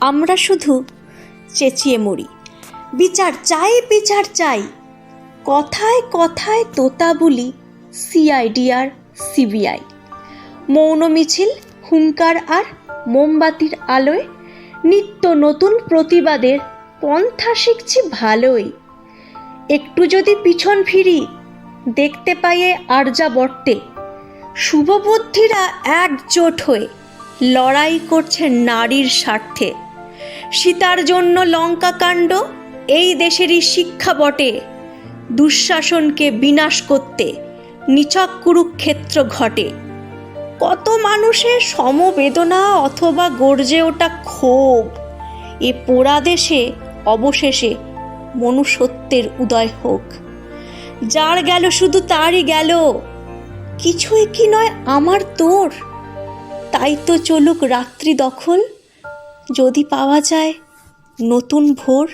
আমরা শুধু চেঁচিয়ে মরি, বিচার চাই, বিচার চাই। কথায় কথায় তোতা বলি, সিআইডি আর সিবিআই। মৌন মিছিল, হুঙ্কার আর মোমবাতির আলোয় নিত্য নতুন প্রতিবাদের পন্থা শিখছি ভালোই। একটু যদি পিছন ফিরি, দেখতে পাই আর্যাবর্তে শুভবুদ্ধিরা একজোট হয়ে লড়াই করছে নারীর স্বার্থে। সীতার জন্য লঙ্কাকাণ্ড এই দেশেরই শিক্ষা বটে। দুঃশাসনকে বিনাশ করতে নিছক কুরুক্ষেত্র ঘটে। কত মানুষের সমবেদনা অথবা গর্জে ওঠা ক্ষোভ, এ পোড়া দেশে অবশেষে মনুষ্যত্বের উদয় হোক। যার গেল শুধু তারই গেল, কিছুই কি নয় আমার তোর। তাই তো চলুক রাত্রি দখল, যদি পাওয়া যায় নতুন ভোর।